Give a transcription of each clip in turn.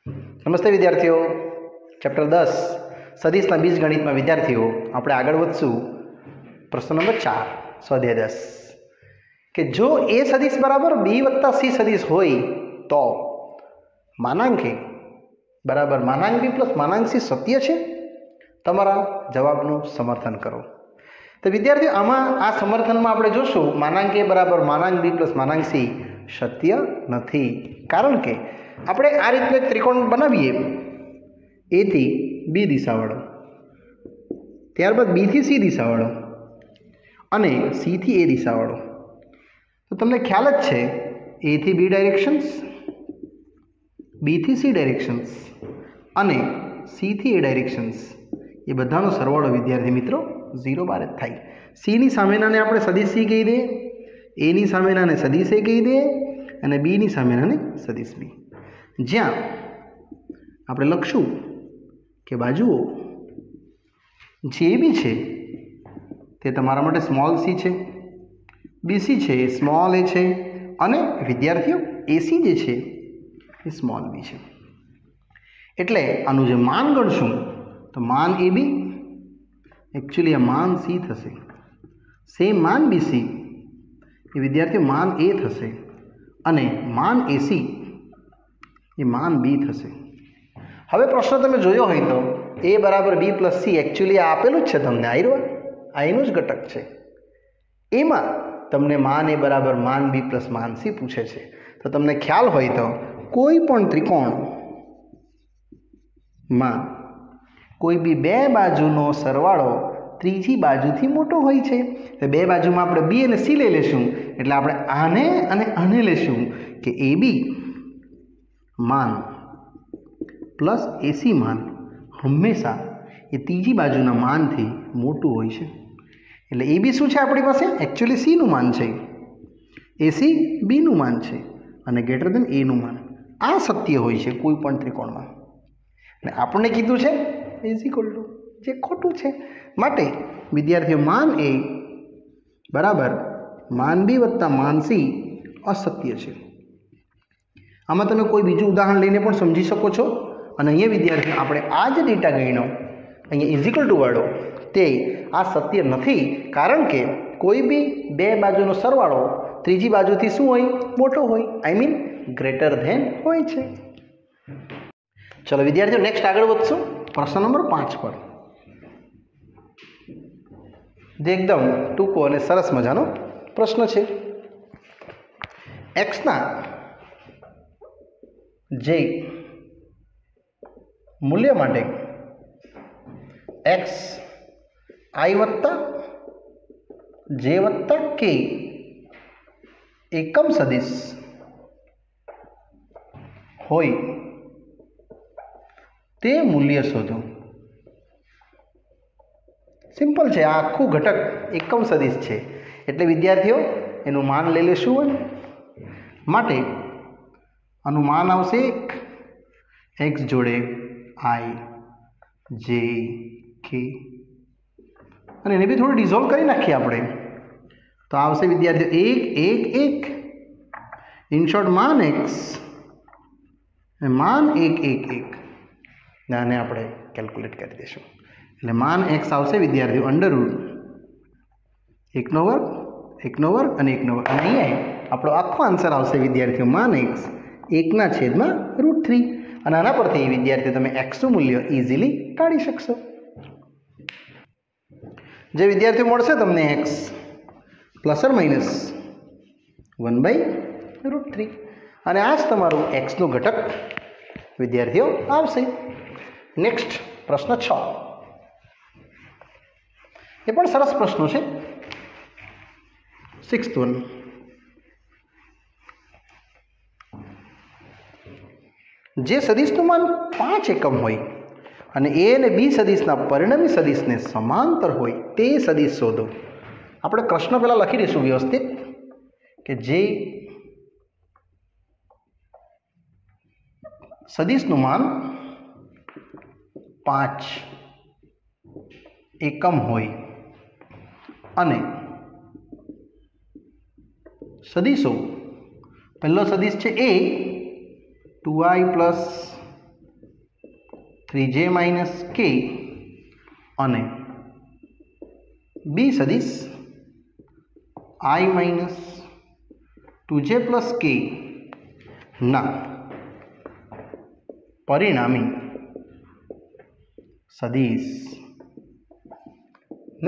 નમસ્તે વિદ્યાર્થીઓ, ચેપ્ટર 10 સદિશના બીજગણિતમાં વિદ્યાર્થીઓ આપણે આગળ વધશું. પ્રશ્ન નંબર 4 સ્વાધ્યાય 10 કે જો એ સદિશ બરાબર બી વત્તા સી સદિશ હોય તો માનાંક એ બરાબર માનાંક બી પ્લસ માનાંક સી સત્ય છે. તમારા જવાબનું સમર્થન કરો. તો વિદ્યાર્થીઓ આમાં આ સમર્થનમાં આપણે જોશું માનાંક એ બરાબર માનાંક બી પ્લસ માનાંક સી સત્ય નથી. કારણ કે આપણે આ રીતનું એક ત્રિકોણ બનાવીએ, એ થી બી દિશાવાળો, ત્યારબાદ બી થી સી દિશાવાળો અને સી થી એ દિશાવાળો. તો તમને ખ્યાલ જ છે એ થી બી ડાયરેક્શન્સ, બી થી સી ડાયરેક્શન્સ અને સી થી એ ડાયરેક્શન્સ, એ બધાનો સરવાળો વિદ્યાર્થી મિત્રો 0 બાર જ થાય. સીની સામેનાને આપણે સદિશ સી કહી દઈએ, એની સામેનાને સદિશ એ કહી દઈએ અને બીની સામેનાને સદિશ બી. જ્યાં આપણે લખશું કે બાજુઓ જે બી છે તે તમારા માટે સ્મોલ સી છે, બીસી છે એ સ્મોલ એ છે અને વિદ્યાર્થીઓ એસી જે છે એ સ્મોલ બી છે. એટલે આનું જે માન ગણશું તો માન એ બી એકચ્યુઅલી આ માન સી થશે, સેમ માન બીસી એ વિદ્યાર્થીઓ માન એ થશે અને માન એસી એ માન બી થશે. હવે પ્રશ્ન તમે જોયો હોય તો એ બરાબર બી પ્લસ સી એકચ્યુઅલી આ આપેલું જ છે તમને, આ એનું જ ઘટક છે. એમાં તમને માન એ બરાબર માન બી પ્લસ માન સી પૂછે છે. તો તમને ખ્યાલ હોય તો કોઈ પણ ત્રિકોણમાં કોઈ બી બે બાજુનો સરવાળો ત્રીજી બાજુથી મોટો હોય છે. તો બે બાજુમાં આપણે બી અને સી લઈ લેશું, એટલે આપણે આને અને આને લેશું કે એ બી માન પ્લસ એસી માન હંમેશા એ ત્રીજી બાજુના માનથી મોટું હોય છે. એટલે એ બી શું છે આપણી પાસે એકચ્યુઅલી સીનું માન છે, એસી બીનું માન છે અને ગ્રેટર દેન એનું માન. આ સત્ય હોય છે કોઈ પણ ત્રિકોણમાં. અને આપણને કીધું છે ઇઝ ઇક્વલ ટુ, જે ખોટું છે. માટે વિદ્યાર્થીઓ માન એ બરાબર માન બી વત્તા માન સી અસત્ય છે. આમાં તમે કોઈ બીજું ઉદાહરણ લઈને પણ સમજી શકો છો. અને અહીંયા વિદ્યાર્થીઓ આપણે આ જે ડેટા ગણ્યો અહીંયા ઇઝ ઇક્વલ ટુ વાળો તે આ સત્ય નથી. કારણ કે કોઈ બી બે બાજુનો સરવાળો ત્રીજી બાજુથી શું હોય, મોટો હોય, આઈ મીન ગ્રેટર ધેન હોય છે. ચલો વિદ્યાર્થીઓ નેક્સ્ટ આગળ વધશું પ્રશ્ન નંબર 5 પર, જે એકદમ ટૂંકો અને સરસ મજાનો પ્રશ્ન છે. એક્સના જે મૂલ્ય માટે એક્સ આઈ વત્તા જે વત્તા કે એકમ સદિશ હોય તે મૂલ્ય શોધો. સિમ્પલ છે, આ આખું ઘટક એકમ સદિશ છે એટલે વિદ્યાર્થીઓ એનું માન લઈ લેશું હોય. માટે આનું માન આવશે એક્સ જોડે આઈ જે કે, અને એને બી થોડું ડિઝોલ્વ કરી નાખીએ આપણે તો આવશે વિદ્યાર્થીઓ 1 1 1. ઇન શોર્ટ માન એક્સ માન 1 1 1 આને આપણે કેલ્ક્યુલેટ કરી દઈશું. એટલે માન એક્સ આવશે વિદ્યાર્થીઓ √ 1 નો વર્ગ 1 નો વર્ગ અને 1 નો વર્ગ. અને અહીંયા આપણો આખો આન્સર આવશે વિદ્યાર્થીઓ માન એક્સ 1/√3. અને આના પરથી વિદ્યાર્થીઓ તમે એક્સનું મૂલ્ય ઇઝીલી કાઢી શકશો. જે વિદ્યાર્થીઓ મળશે તમને એક્સ પ્લસ ઓર માઇનસ 1/√3. અને આ જ તમારું એક્સનું ઘટક વિદ્યાર્થીઓ આવશે. નેક્સ્ટ પ્રશ્ન 6, એ પણ સરસ પ્રશ્નો છે. 6th વન, જે સદિશનું માન 5 એકમ હોય અને એ અને બી સદિશના પરિણમી સદિશને સમાંતર હોય તે સદિશ શોધો. આપણે પ્રશ્ન પહેલાં લખી દઈશું વ્યવસ્થિત કે જે સદિશનું માન 5 એકમ હોય અને સદિશો, પહેલો સદિશ છે એ 2i + 3j માઇનસ કે અને બી સદીશ i માઇનસ 2j પ્લસ કે ના પરિણામી સદીશ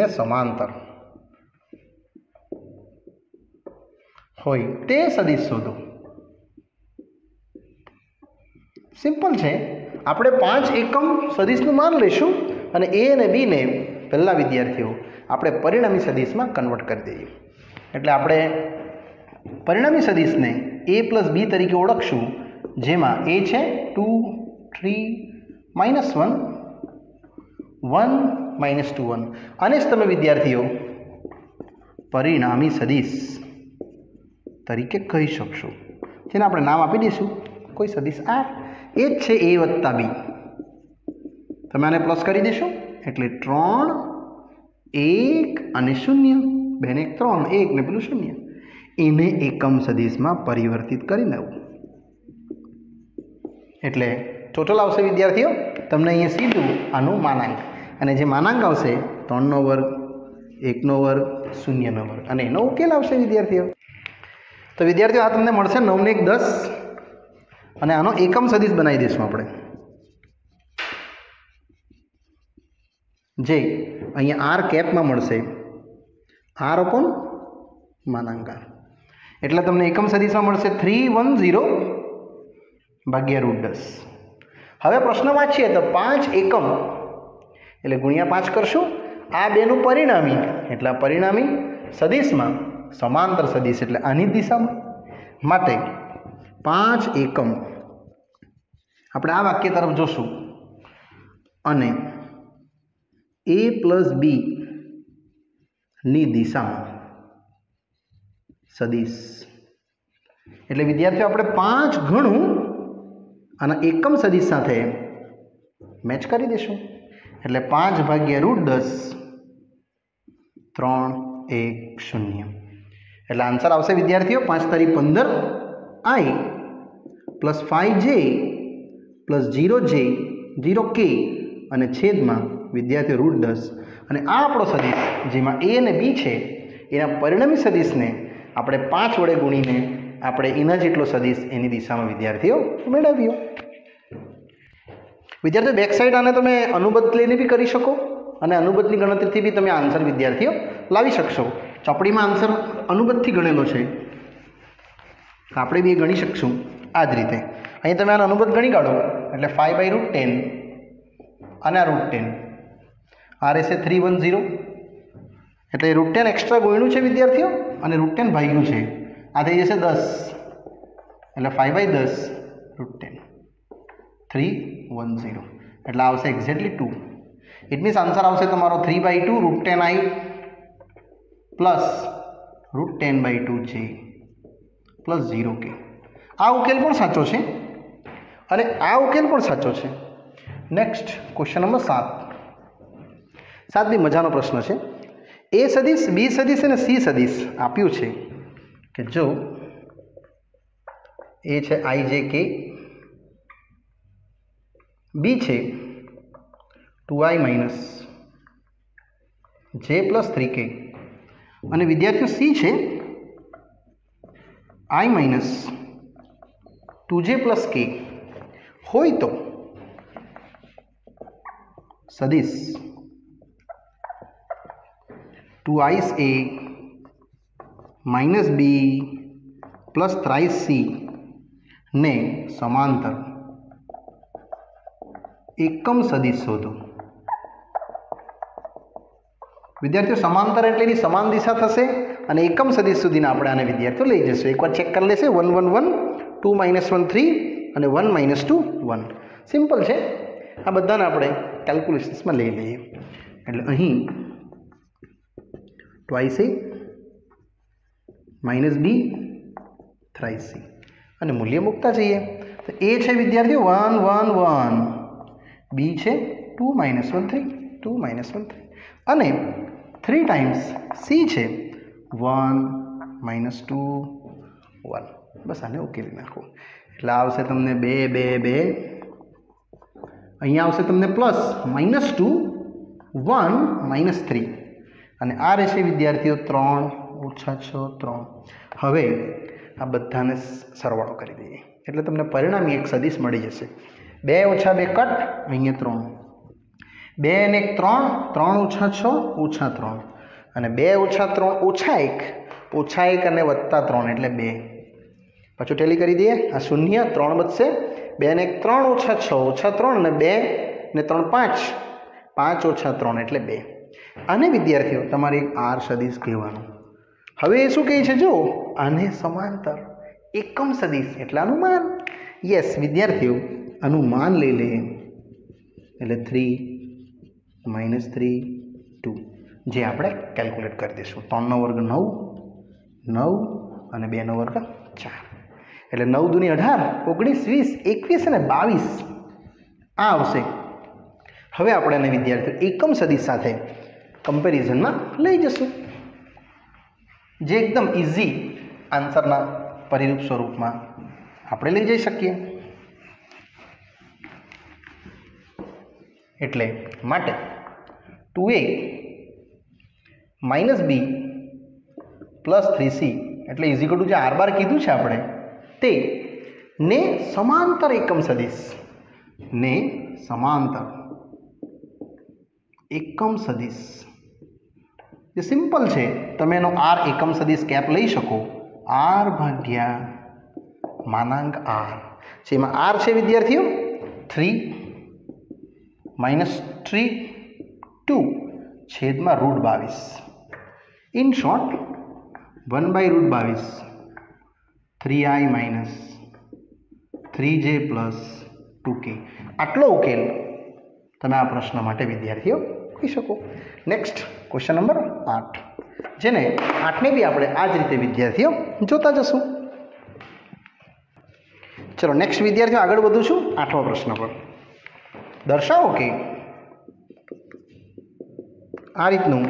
ને સમાંતર હોય તે સદીશ શોધો. સિમ્પલ છે. આપણે 5 એકમ સદીશનું માન લઈશું અને એ અને બીને પહેલા વિદ્યાર્થીઓ આપણે પરિણામી સદીશમાં કન્વર્ટ કરી દઈએ. એટલે આપણે પરિણામી સદીશને a પ્લસ બી તરીકે ઓળખશું, જેમાં a છે 2 3 -1 1 -2 1. આને જ તમે વિદ્યાર્થીઓ પરિણામી સદીશ તરીકે કહી શકશો, જેને આપણે નામ આપી દઈશું કોઈ સદીશ r. એ જ છે a વત્તા બી. તમે આને પ્લસ કરી દેશો એટલે 3 1 અને 0. 2 ને 1 3, 1 ને પેલું 0. એને એકમ સદીશમાં પરિવર્તિત કરી લેવું. એટલે ટોટલ આવશે વિદ્યાર્થીઓ તમને અહીંયા સીધું આનું માનાંક, અને જે માનાંક આવશે 3નો વર્ગ 1નો વર્ગ 0નો વર્ગ, અને એનો ઉકેલ આવશે વિદ્યાર્થીઓ. તો વિદ્યાર્થીઓ આ તમને મળશે 9 ને 1 10, અને આનો એકમ સદીશ બનાવી દઈશું આપણે, જે અહીંયા r કેપમાં મળશે r અપોન માનાંક r. એટલે તમને એકમ સદીશમાં મળશે 310 ભાગ્યા √10. હવે પ્રશ્ન વાંચીએ તો 5 એકમ એટલે ગુણ્યા 5 કરશું. આ બેનું પરિણામી એટલે પરિણામી સદીશમાં સમાંતર સદીશ એટલે આની દિશામાં, માટે 5 એકમ આપણે આ વાક્ય તરફ જોશું અને a પ્લસ બી ની દિશામાં સદીશ. એટલે વિદ્યાર્થીઓ આપણે 5 ગણું આના એકમ સદીશ સાથે મેચ કરી દઈશું. એટલે 5 ભાગ્યા √10 3 1 0. એટલે આન્સર આવશે વિદ્યાર્થીઓ 5 તારી 15 i plus 5j plus 0j 0k અને છેદમાં વિદ્યાર્થીઓ √10. અને આ આપણો સદીશ જેમાં a અને b છે એના પરિણામી સદીશને આપણે 5 વડે ગુણીને આપણે એના જેટલો સદીશ એની દિશામાં વિદ્યાર્થીઓ મેળવ્યો. વિદ્યાર્થીઓ બેક સાઈડ આને તમે અનુબદ્ધ લઈને બી કરી શકો, અને અનુબદ્ધની ગણતરીથી બી તમે આન્સર વિદ્યાર્થીઓ લાવી શકશો. ચોપડીમાં આન્સર અનુબદ્ધથી ગણેલો છે, આપણે બી એ ગણી શકશું આ જ રીતે. અહીં તમે આનો અનુબદ્ધ ગણી કાઢો એટલે 5/10 અને આ √10 આ રહેશે 310. એટલે √10 એક્સ્ટ્રા ગોળ્યું છે વિદ્યાર્થીઓ, અને √10 ભાગ્યું છે, આ થઈ જશે 10. એટલે 5/10 √10 310. એટલે આવશે એક્ઝેક્ટલી 2. ઇટ મીન્સ આન્સર આવશે તમારો 3/2 √10i plus √10/2j plus 0k. આ ઉકેલ પણ સાચો છે અને આ ઉકેલ પણ સાચો છે. Next question number 7. 7 બી મજાનો પ્રશ્ન છે. એ સદીશ બી સદીશ અને સી સદીશ આપ્યું છે કે જો એ છે ijk, બી છે 2i minus j plus 3k અને વિદ્યાર્થીઓ સી છે i minus 2j plus k હોય તો સદીશ 2ia માઇનસ બી પ્લસ 3c ને સમાંતર એકમ સદીશ શોધો. વિદ્યાર્થીઓ સમાંતર એટલે એની સમાન દિશા થશે અને એકમ સદીશ સુધીના આપણે આને વિદ્યાર્થીઓ લઈ જશું. એકવાર ચેક કરી લેશે 1 1 1 2 -1 3 અને 1 -2 1. સિમ્પલ છે. આ બધાને આપણે કેલ્ક્યુલેશન્સમાં લઈ લઈએ. એટલે અહીં twice a minus b thrice c અને મૂલ્ય મૂકતા જઈએ. તો એ છે વિદ્યાર્થીઓ 1 1 1, બી છે 2 -1 3 2 -1 3 અને 3 ટાઈમ્સ સી છે 1 -2 1. બસ આને ઉકેલી નાખો એટલે આવશે તમને 2 2 2 અહીંયા આવશે તમને પ્લસ -2 1 -3 અને આ રહેશે વિદ્યાર્થીઓ 3 - 6 3. હવે આ બધાને સરવાળો કરી દઈએ એટલે તમને પરિણામી એક સદિશ મળી જશે. 2 - 2 કટ, અહીંયા 3, 2 અને 1 3, 3 - 6 -3 અને 2 - 3 -1 અને +3 એટલે 2. પાછું ટેલી કરી દઈએ. આ 0 3 બચશે, 2 અને 1 3 - 6 -3 અને 2 ને 3 5, 5 - 3 એટલે 2. આને વિદ્યાર્થીઓ તમારે એક આર સદિશ કહેવાનું. હવે એ શું કહે છે? જો આને સમાંતર એકમ સદિશ એટલે અનુમાન. યસ વિદ્યાર્થીઓ, અનુમાન લઈ લઈએ એટલે 3 -3 2, જે આપણે કેલ્ક્યુલેટ કરી દઈશું. 3 નો વર્ગ 9 9 અને 2 નો વર્ગ 4 એટલે 9 દુની 18, 19 20 21 અને 22 આ આવશે. હવે આપણે એને વિદ્યાર્થીઓ એકમ સદિશ સાથે કમ્પેરિઝનમાં લઈ જશું, જે એકદમ ઇઝી આન્સરના પરિરૂપ સ્વરૂપમાં આપણે લઈ જઈ શકીએ. એટલે માટે 2a - b + 3c એટલે ઇઝિકલ ટુ જે r બાર કીધું છે આપણે તે ને સમાંતર એકમ સદિશ, ને સમાંતર એકમ સદિશ જે સિમ્પલ છે, તમે એનો r એકમ સદિશ કેપ લઈ શકો. r ભાગ્યા માનાંક r છે, એમાં r છે વિદ્યાર્થીઓ 3 -3 2 છેદમાં √22. In short 1/√22 3i - 3j + 2k. આટલો ઉકેલ તમે આ પ્રશ્ન માટે વિદ્યાર્થીઓ કહી શકો. નેક્સ્ટ ક્વેશ્ચન નંબર 8, જેને 8ને બી આપણે આ જ રીતે વિદ્યાર્થીઓ જોતા જશું. ચલો નેક્સ્ટ વિદ્યાર્થીઓ આગળ વધું છું 8મા પ્રશ્ન પર. દર્શાવો કે આ રીતનું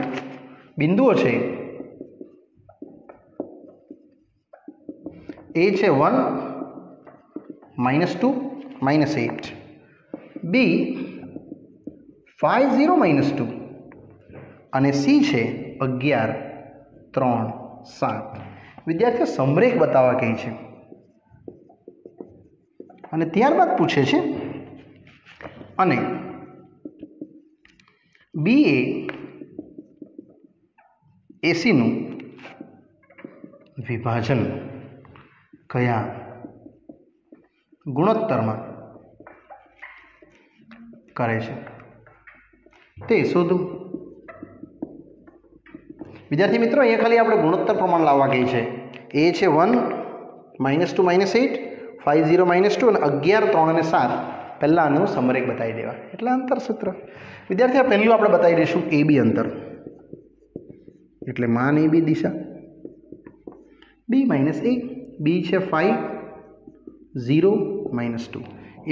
બિંદુઓ છે. એ છે 1 -2 -8, બી 5 0 -2 અને સી છે 11 3 7. વિદ્યાર્થીઓ સમરેખ બતાવવા કહે છે અને ત્યારબાદ પૂછે છે અને બી એ એસીનું વિભાજન કયા ગુણોત્તરમાં કરે છે તે શોધો. વિદ્યાર્થી મિત્રો, અહીંયા ખાલી આપણે ગુણોત્તર પ્રમાણ લાવવા કહી છે. એ છે 1 -2 -8, 5 0 -2 અને 11 3 અને 7. પહેલાં આનું સમરેખ બતાવી દેવા એટલે અંતર સૂત્ર. વિદ્યાર્થી પહેલું આપણે બતાવી દઈશું એ બી અંતર, એટલે માન એ બી દિશા બી -a. બી છે 5 0 -2,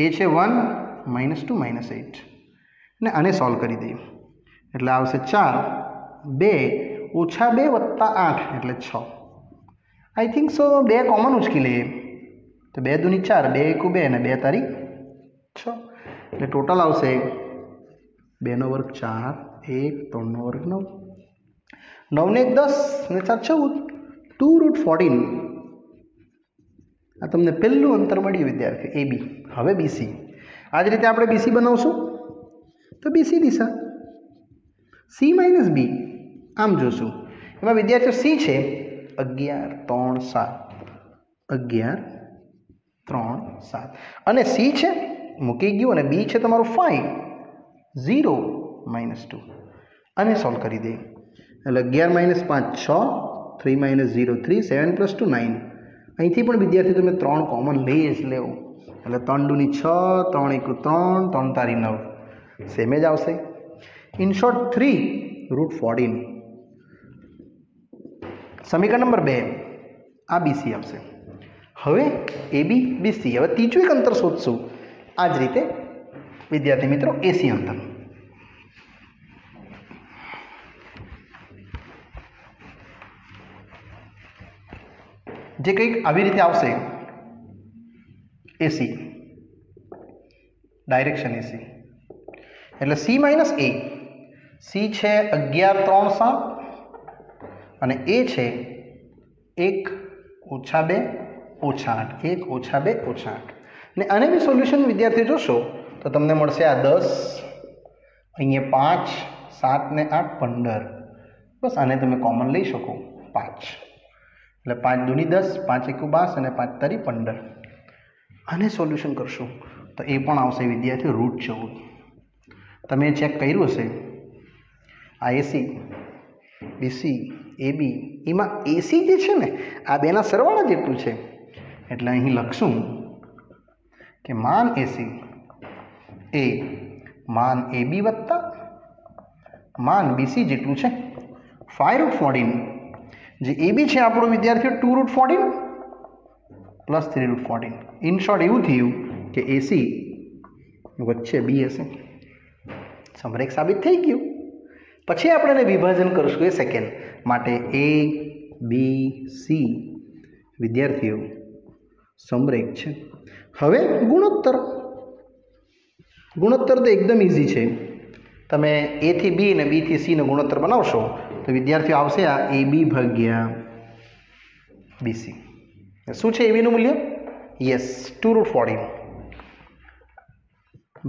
એ છે 1 -2 -8 ને આને સોલ્વ કરી દઈએ એટલે આવશે 4 2 -2 + 8 એટલે 6. આઈ થિંક સો 2 કોમન ઉચકી લઈએ તો 2 દુની 4, 2 એકુ 2 અને 2 તારી 6 એટલે ટોટલ આવશે 2 નો વર્ગ 4, 1 3 નો વર્ગ 9, 9 ને 1 10 અને 4 14, 2√14. આ તમને પહેલું અંતર મળ્યું વિદ્યાર્થી એ બી. હવે બીસી આ જ રીતે આપણે બીસી બનાવશું તો બીસી દિશા સી - બી આમ જોશું. એમાં વિદ્યાર્થીઓ સી છે 11 3 7, 11 3 7 અને સી છે મૂકી ગયું અને બી છે તમારું 5 0 -2 અને સોલ્વ કરી દઈએ એટલે 11 - 5 6, 3 - 0 3, 7 + 2 9. અહીંથી પણ વિદ્યાર્થી તમે 3 કોમન લઈ જ લેવો એટલે 3 દુની 6, 3 એકુ 3, 3 તારી 9 સેમ જ આવશે. In short 3√14. સમીકરણ નંબર 2 આ બીસી આવશે. હવે એ બી બીસી. હવે ત્રીજું એક અંતર શોધશું આ જ રીતે વિદ્યાર્થી મિત્રો એસી અંતર. જે કંઈક આવી રીતે આવશે. એસી ડાયરેક્શન એસી એટલે સી માઇનસ એ. સી છે 11 3 7 અને એ છે 1 ઓછા 2 ઓછા 8. 1 ઓછા 2 ઓછા 8. ને આને બી સોલ્યુશન વિદ્યાર્થીઓ જોશો તો તમને મળશે આ 10, અહીંયા 5, 7 ને 8 15. બસ આને તમે કોમન લઈ શકો 5. એટલે 5 દૂની 10, 5 એકુ 12 અને 5 તારી 15. આને સોલ્યુશન કરશો તો એ પણ આવશે વિદ્યાર્થીઓ √14. તમે ચેક કર્યું હશે આ એસી બીસી એબી એમાં એસી જે છે ને આ બેના સરવાળા જેટલું છે. એટલે અહીં લખશું કે માન એસી એ માન એબી વત્તા માન બીસી જેટલું છે 5√14. જે એબી છે આપણો વિદ્યાર્થીઓ 2√14 પ્લસ 3√14. ઇન શોર્ટ એવું થયું કે એસી વચ્ચે બી હશે. સમરેખ સાબિત થઈ ગયું. પછી આપણે એને વિભાજન કરશું એ સેકન્ડ માટે એ બી સી વિદ્યાર્થીઓ સમરેખ છે. હવે ગુણોત્તર તો એકદમ ઇઝી છે. તમે એ થી બી અને બી થી સી નો ગુણોત્તર બનાવશો તો વિદ્યાર્થીઓ આવશે આ એ બી ભાગ્યા બીસી. શું છે એબીનું મૂલ્ય? યસ 2√14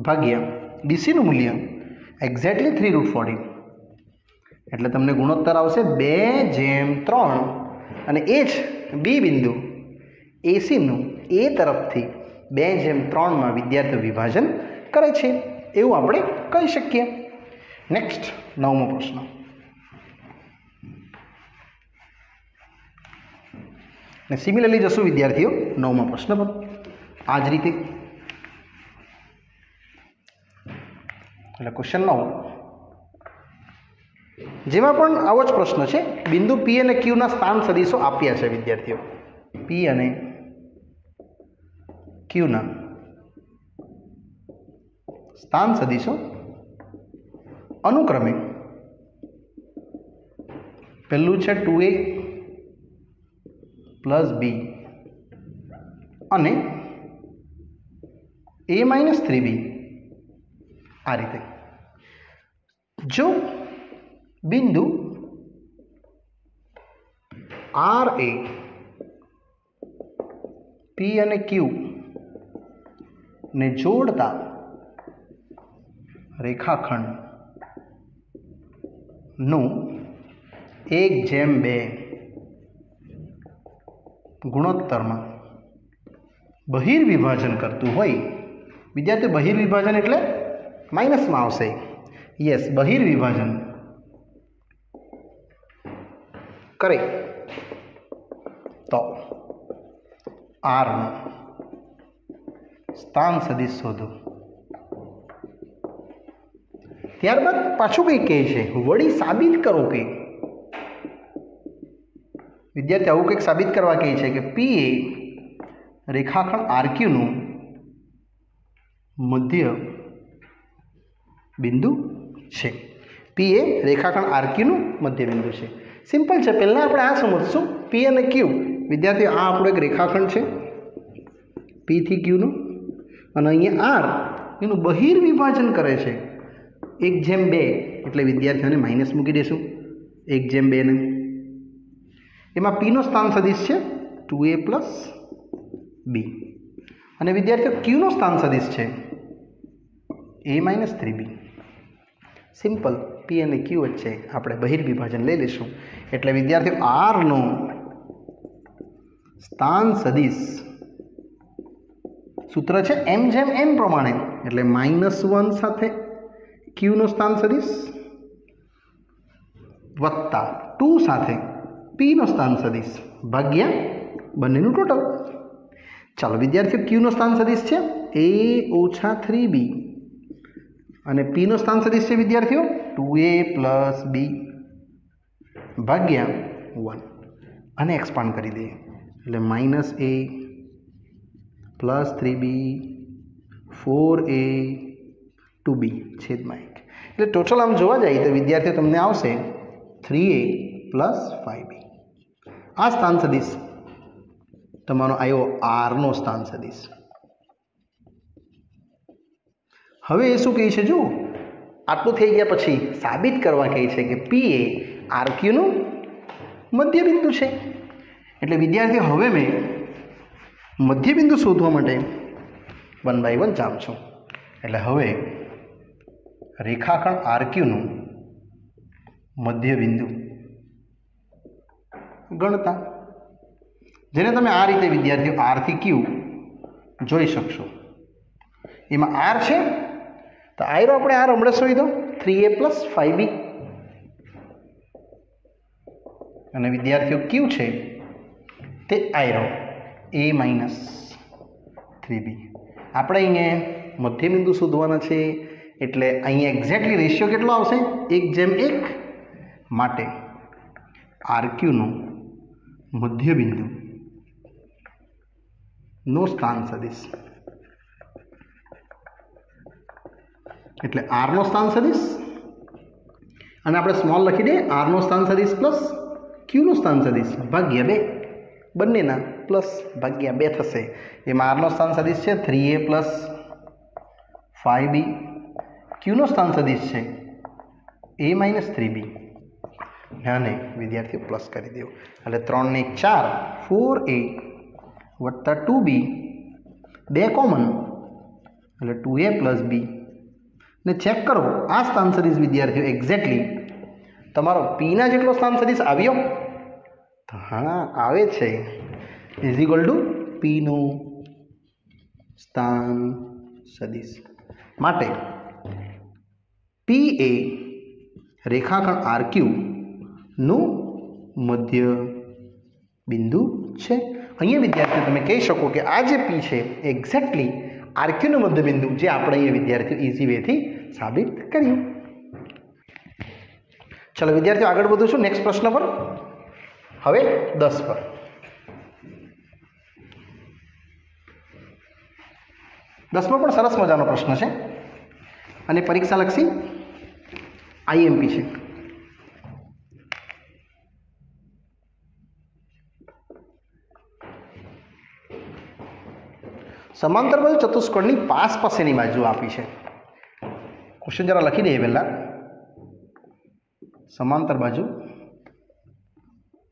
ભાગ્યા બીસીનું મૂલ્ય એક્ઝેક્ટલી 3√14. એટલે તમને ગુણોત્તર આવશે 2/3 અને એ જ બી બિંદુ એસીનું એ તરફથી 2/3 વિદ્યાર્થીઓ વિભાજન કરે છે એવું આપણે કહી શકીએ. નેક્સ્ટ 9મો પ્રશ્ન. ને સિમિલરલી જશું વિદ્યાર્થીઓ 9મા પ્રશ્ન પર આ જ રીતે. એટલે ક્વેશ્ચન 9 જેમાં પણ આવો જ પ્રશ્ન છે. બિંદુ પી અને ક્યુના સ્થાન સદિશો આપ્યા છે વિદ્યાર્થીઓ. પી અને ક્યુના સ્થાન સદિશો અનુક્રમે પહેલું છે 2a પ્લસ બી અને a માઇનસ 3b. આ રીતે જો બિંદુ આર એ પી અને ક્યુ ને જોડતા રેખાખંડનું 1/2 ગુણોત્તરમાં બહિર્વિભાજન કરતું હોય. વિદ્યાર્થી બહિર્વિભાજન એટલે માઇનસમાં આવશે. યસ બહિર્વિભાજન કરે તો આરનું સ્થાન સદિશ શોધો. ત્યારબાદ પાછું કંઈ કહે છે વળી સાબિત કરો કે વિદ્યાર્થી આવું કંઈક સાબિત કરવા કહે છે કે પી એ રેખાખંડ આરક્યુનું મધ્ય બિંદુ છે. પી એ રેખાખંડ આરક્યુનું મધ્ય બિંદુ છે. સિમ્પલ છે. પહેલાં આપણે આ સમજશું પી અને ક્યુ. વિદ્યાર્થી આ આપણો એક રેખાખંડ છે પી થી ક્યુનું અને અહીંયા આર એનું બહિર્વિભાજન કરે છે 1/2. એટલે વિદ્યાર્થીઓને માઇનસ મૂકી દઈશું 1/2 ને. એમાં પીનો સ્થાન સદિશ છે 2a પ્લસ બી અને વિદ્યાર્થીઓ ક્યુનો સ્થાન સદિશ છે a માઇનસ 3b. સિમ્પલ. પી અને ક્યુ વચ્ચે આપણે બહિર્વિભાજન લઈ લઈશું. એટલે વિદ્યાર્થીઓ આરનો સ્થાન સદિશ સૂત્ર છે m/n પ્રમાણે. એટલે -1 સાથે ક્યુનો સ્થાન સદિશ વત્તા 2 સાથે પીનો સ્થાન સદિશ ભાગ્યા બંનેનું ટોટલ. ચાલો વિદ્યાર્થીઓ ક્યુનો સ્થાન સદિશ છે a ઓછા 3b અને પીનો સ્થાન સદિશ છે વિદ્યાર્થીઓ 2a પ્લસ બી ભાગ્યા 1. આને એક્સપાન્ડ કરી દઈએ એટલે -a plus 3b 4a 2b છેદમાં 1. એટલે ટોટલ આમ જોવા જાય તો વિદ્યાર્થીઓ તમને આવશે 3a પ્લસ 5b. આ સ્થાન સદિશ તમારો આવ્યો આરનો સ્થાન સદિશ. હવે એ શું કહે છે જુઓ આટલું થઈ ગયા પછી સાબિત કરવા કહે છે કે પી એ આર ક્યુનું મધ્યબિંદુ છે. એટલે વિદ્યાર્થીઓ હવે મેં મધ્યબિંદુ શોધવા માટે 1 by 1 જામ છું. એટલે હવે રેખાખંડ આર ક્યુનું મધ્યબિંદુ ગણતા, જેને તમે આ રીતે વિદ્યાર્થીઓ આર થી ક્યુ જોઈ શકશો. એમાં આર છે તો આયરો આપણે આર હમણાં શોધી દો 3a + 5b, અને વિદ્યાર્થીઓ ક્યુ છે તે આયરો a - 3b. આપણે અહીંયા મધ્યબિંદુ શોધવાના છે એટલે અહીંયા એક્ઝેક્ટલી રેશિયો કેટલો આવશે? 1:1. માટે આર ક્યુનું મધ્યબિંદુ નો સ્થાન સદિશ એટલે આર નો સ્થાન સદિશ, અને આપણે સ્મોલ લખી દઈએ આર નો સ્થાન સદિશ પ્લસ ક્યુ નો સ્થાન સદિશ ભાગ્યા 2, બંનેના પ્લસ ભાગ્યા 2 થશે. એમાં આર નો સ્થાન સદિશ છે 3a + 5b, ક્યુ નો સ્થાન સદિશ છે a - 3b, અને વિદ્યાર્થીઓ પ્લસ કરી દેવું. એટલે 3 ને 4 4a + 2b, 2 કોમન એટલે 2a + b, ને ચેક કરો આ સ્થાન સદિશ વિદ્યાર્થીઓ એક્ઝેક્ટલી તમારો પીના જેટલો સ્થાન સદિશ આવ્યો? તો હા આવે છે, = પીનું સ્થાન સદિશ. માટે પી એ રેખાખંડ આર ક્યુ નું મધ્ય બિંદુ છે. અહીંયા વિદ્યાર્થીઓ તમે કહી શકો કે આ જે પી છે એક્ઝેક્ટલી આર ક્યુનું મધ્ય બિંદુ, જે આપણે અહીંયા વિદ્યાર્થીઓ ઇઝી વેથી સાબિત કર્યું. ચલો વિદ્યાર્થીઓ આગળ વધું છું નેક્સ્ટ પ્રશ્ન પર. હવે 10 પર. 10માં પણ સરસ મજાનો પ્રશ્ન છે અને પરીક્ષાલક્ષી આઈએમપી છે. સમાંતર બાજુ ચતુષ્કોણની પાસેની બાજુ આપી છે. ક્વેશ્ચન જરા લખી દઈએ પહેલા. સમાંતર બાજુ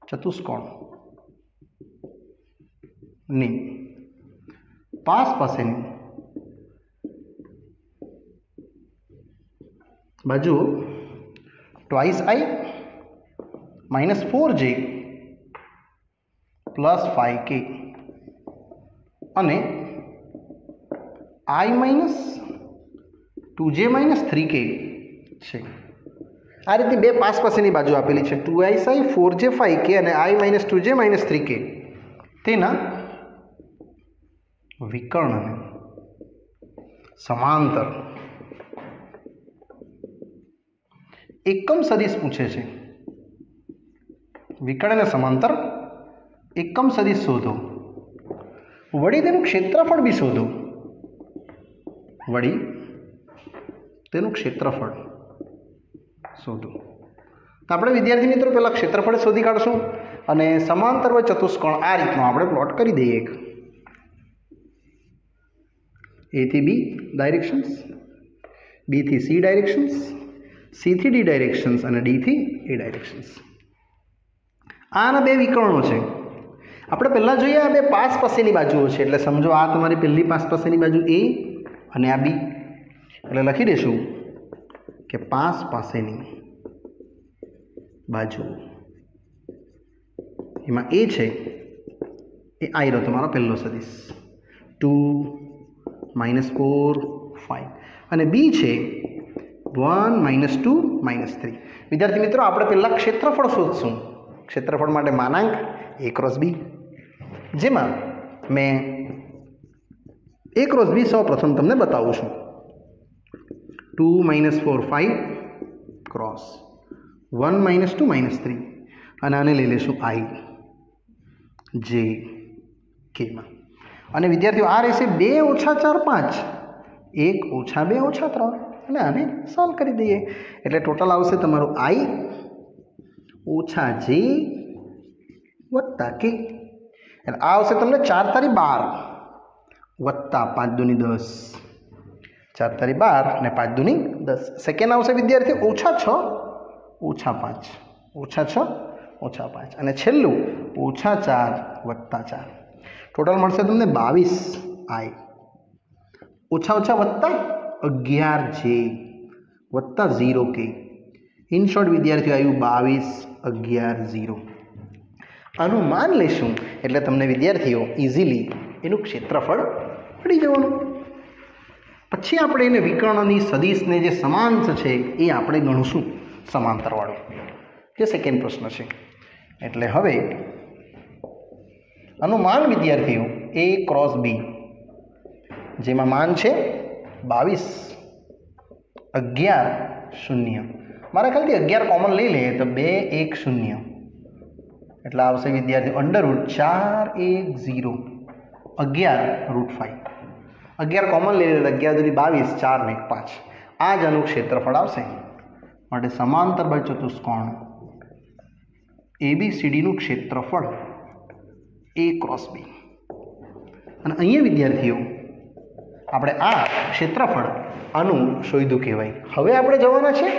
ચતુષ્કોણની પાસેની બાજુ twice I - 4j + 5k અને I - 2j - 3k છે. આ રીતે બે પાસેની બાજુ આપેલી છે 2i 4j 5k અને I - 2j - 3k. તેના વિકર્ણને સમાંતર એકમ સદિશ પૂછે છે. વિકર્ણને સમાંતર એકમ સદિશ શોધો, વળી તેનું ક્ષેત્રફળ બી શોધો. વળી તેનું ક્ષેત્રફળ શોધો. તો આપણે વિદ્યાર્થી મિત્રો પહેલાં ક્ષેત્રફળ શોધી કાઢશું અને સમાંતર હોય ચતુષ્કોણ આ રીતનો આપણે પ્લોટ કરી દઈએ. એક A થી B ડાયરેક્શન્સ, B થી C ડાયરેક્શન્સ, C થી D ડાયરેક્શન્સ અને D થી A ડાયરેક્શન્સ. આના બે વિકર્ણો છે. આપણે પહેલાં જોઈએ આ બે પાસેની બાજુઓ છે. એટલે સમજો આ તમારી પહેલી પાસેની બાજુ A અને આ B. એટલે લખી દઈશું કે પાસેની બાજુ એમાં A છે એ આયરો તમારો પહેલો સદિશ 2 - 4 5 અને B છે 1 - 2 - 3. વિદ્યાર્થી મિત્રો આપણે પહેલાં ક્ષેત્રફળ શોધશું. ક્ષેત્રફળ માટે માનાંક A × B, જેમાં મેં A × B સૌ પ્રથમ તમને બતાવું છું. 2 - 4 5 ક્રોસ 1 - 2 - 3 અને આને લઈ લઈશું I J K માં. અને વિદ્યાર્થીઓ આ રહેશે 2 - 4 5 1 - 2 - 3 અને આને સોલ્વ કરી દઈએ. એટલે ટોટલ આવશે તમારું I - J + K. એટલે આ આવશે તમને 4 × 12 + 5 × 10 4 तारी 12 ने 5 दूनी 10। सेकेंड आवशे विद्यार्थी -6 -5 -6 -5 અને છેલ્લું -4 + 4 ટોટલ મળશે તમને 22i -11 + 11j + 0k। In short વિદ્યાર્થીઓ આવ્યું 22 11 0। આનું માન લેશું એટલે તમને વિદ્યાર્થીઓ ઇઝીલી એનું ક્ષેત્રફળ મળી જવાનું। પછી આપણે એને વિકર્ણની સદિશને જે સમાંતર છે એ આપણે ગણશું સમાંતરવાળું, જે સેકન્ડ પ્રશ્ન છે। એટલે હવે આનું માન વિદ્યાર્થીઓ a ક્રોસ b, જેમાં માન છે 22 11 0। મારા ખ્યાલથી 11 કોમન લઈ લઈએ તો 2 1 0 એટલે આવશે વિદ્યાર્થીઓ √410 11 √5। 11 કોમન લઈ લે 11 × 22 4 ને 5। આ જ આનું ક્ષેત્રફળ આવશે। માટે સમાંતર બાજુ ચતુષ્કોણ ABCDનું ક્ષેત્રફળ a ક્રોસ b। અને અહીંયા વિદ્યાર્થીઓ આપણે આ ક્ષેત્રફળ આનું શોધ્યું કહેવાય। હવે આપણે જવાના છે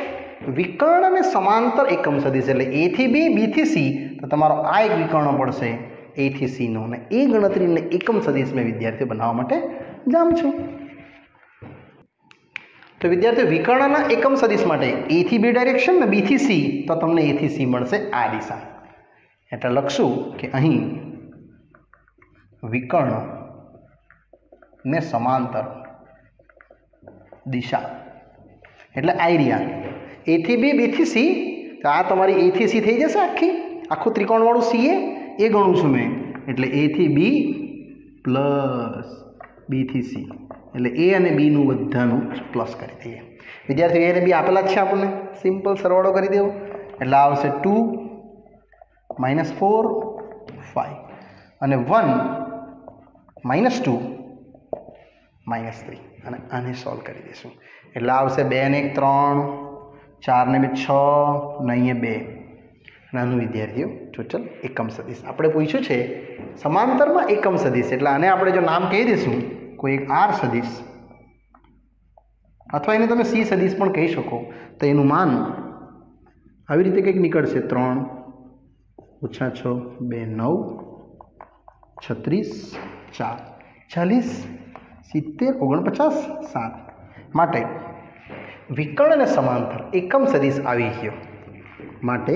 વિકર્ણ અને સમાંતર એકમ સદિશ, એટલે a થી b, b થી c, તો તમારો આ એક વિકર્ણ પડશે a થી c નો, અને એ ગણતરીને એકમ સદિશ મેં વિદ્યાર્થીઓ બનાવવા માટે જામ છું। તો વિદ્યાર્થીઓ વિકર્ણના એકમ સદિશ માટે a થી b ડાયરેક્શન ને b થી c, તો તમને a થી c મળશે આ દિશા। એટલે લખશું કે અહીં વિકર્ણ ને સમાંતર દિશા એટલે આઈરિયા a થી b, b થી c, તો આ તમારી a થી c થઈ જશે। આખું ત્રિકોણવાળું c એ ગણું છું મેં, એટલે a થી b પ્લસ b થી c, એટલે a અને b નું બધાનું પ્લસ કરી દઈએ। વિદ્યાર્થીઓ a અને b આપેલા જ છે આપણને, સિમ્પલ સરવાળો કરી દેવો એટલે આવશે 2 -4 5 અને 1 -2 -3, અને આને સોલ્વ કરી દઈશું એટલે આવશે 2 ને 1 3, 4 ને 2 6, ને અહીંયા 2। નાનું વિદ્યાર્થીઓ ટોટલ એકમ સદિશ આપણે પૂછ્યું છે સમાંતરમાં એકમ સદિશ, એટલે આને આપણે જો નામ કહી દઈશું કોઈ એક r સદિશ, અથવા એને તમે c સદિશ પણ કહી શકો, તો એનું માન આવી રીતે કંઈક નીકળશે 3 -6 2 9 36 4 40 70 49 7। માટે વિકર્ણ અને સમાંતર એકમ સદિશ આવી ગયો। માટે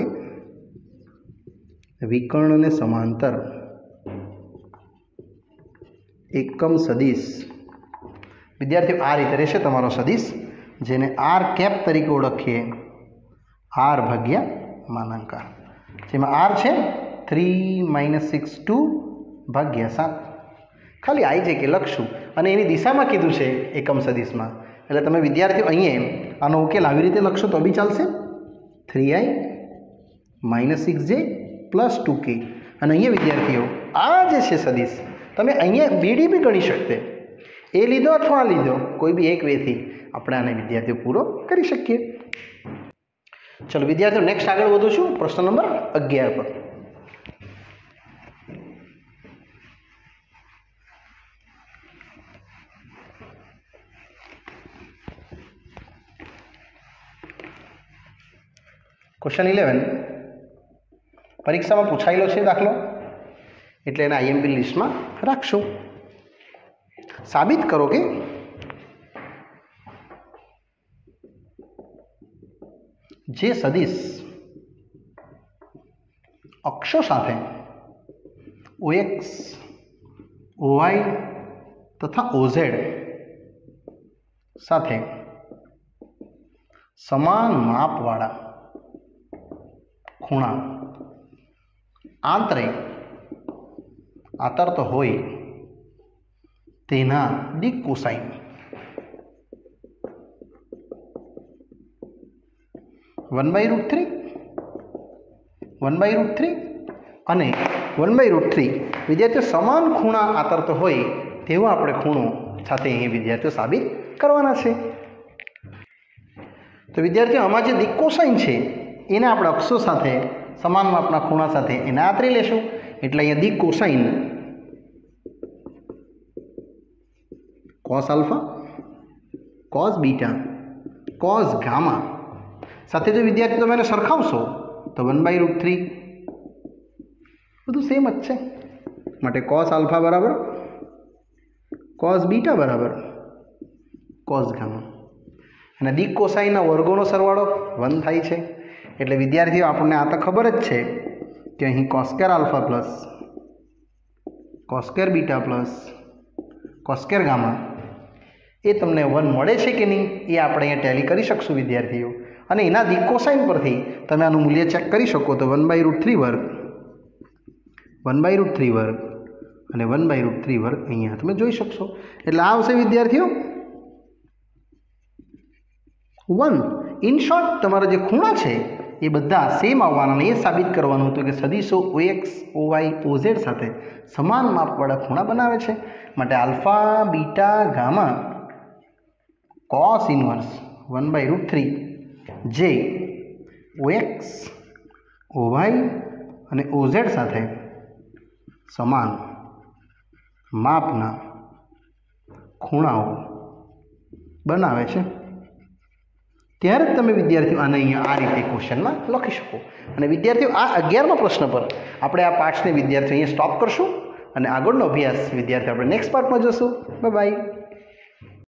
વિકર્ણ અને સમાંતર એકમ સદિશ વિદ્યાર્થીઓ આ રીતે રહેશે તમારો સદિશ, જેને r કેપ તરીકે ઓળખીએ, r ભાગ્યા માનાંકર, જેમાં r છે 3 - 6 2 ભાગ્યા 7। ખાલી આવી જાય કે લખશું, અને એની દિશામાં કીધું છે એકમ સદિશમાં, એટલે તમે વિદ્યાર્થીઓ અહીંયા આનો ઉકેલ આવી રીતે લખશો તો બી ચાલશે, 3i - 6j + 2k। અને અહીંયા વિદ્યાર્થીઓ આ જે છે સદિશ તમે અહીંયા બીડી બી ગણી શકતે, એ લીધો અથવા આ લીધો, કોઈ બી એક વેથી આપણે આને વિદ્યાર્થીઓ પૂરો કરી શકીએ। ચલો વિદ્યાર્થીઓ નેક્સ્ટ આગળ વધું છું પ્રશ્ન નંબર 11 પર। ક્વેશ્ચન 11 પરીક્ષામાં પૂછાયેલો છે દાખલો, એટલે એના આઈએમપી લિસ્ટમાં રાખશું। સાબિત કરો કે જે સદિશ અક્ષો સાથે OX, OY તથા OZ સાથે સમાન માપવાળા ખૂણા આંતરત હોય તેના દિક કોસાઇન 1/√3 અને 1/√3 વિદ્યાર્થીઓ સમાન ખૂણા આંતરત હોય તેવો આપણે ખૂણો સાથે અહીં વિદ્યાર્થીઓ સાબિત કરવાના છે। તો વિદ્યાર્થીઓ આમાં જે દિક કોસાઇન છે એને આપણે અક્ષો સાથે સમાન માપના ખૂણા સાથે એને આંતરી લેશું, એટલે અહીંયા દિક cosine cos α cos beta cos gamma સાથે જો વિદ્યાર્થી તમે એને સરખાવશો તો 1/√3 બધું સેમ જ છે માટે કોસ આલ્ફા બરાબર કોસ બીટા બરાબર કોસ ગામા અને ડી કોસાઈના વર્ગોનો સરવાળો 1 થાય છે એટલે વિદ્યાર્થીઓ આપણને આ તો ખબર જ છે કે અહીં cos square alpha plus cos square beta plus cos square gamma એ તમને 1 મળે છે કે નહીં એ આપણે અહીંયા ટેલી કરી શકશું વિદ્યાર્થીઓ અને એના ડી કોસાઈન પરથી તમે આનું મૂલ્ય ચેક કરી શકો તો 1/√3 વર્ગ 1/√3 વર્ગ અને 1/√3 વર્ગ અહીંયા તમે જોઈ શકશો એટલે આ આવશે વિદ્યાર્થીઓ 1 ઇન શોર્ટ તમારા જે ખૂણા છે એ બધા સેમ આવવાના અને એ સાબિત કરવાનું હતું કે સદીશો OX OY OZ સાથે સમાન માપવાળા ખૂણા બનાવે છે માટે alpha beta gamma cos inverse 1/√3 જે OX OY અને OZ સાથે સમાન માપના ખૂણાઓ બનાવે છે ત્યારે જ તમે વિદ્યાર્થીઓ આને અહીંયા આ રીતે ક્વેશ્ચનમાં લખી શકો અને વિદ્યાર્થીઓ આ 11મા પ્રશ્ન પર આપણે આ પાઠને વિદ્યાર્થીઓ અહીંયા સ્ટોપ કરશું અને આગળનો અભ્યાસ વિદ્યાર્થીઓ આપણે નેક્સ્ટ પાર્ટમાં જોશું બાય બાય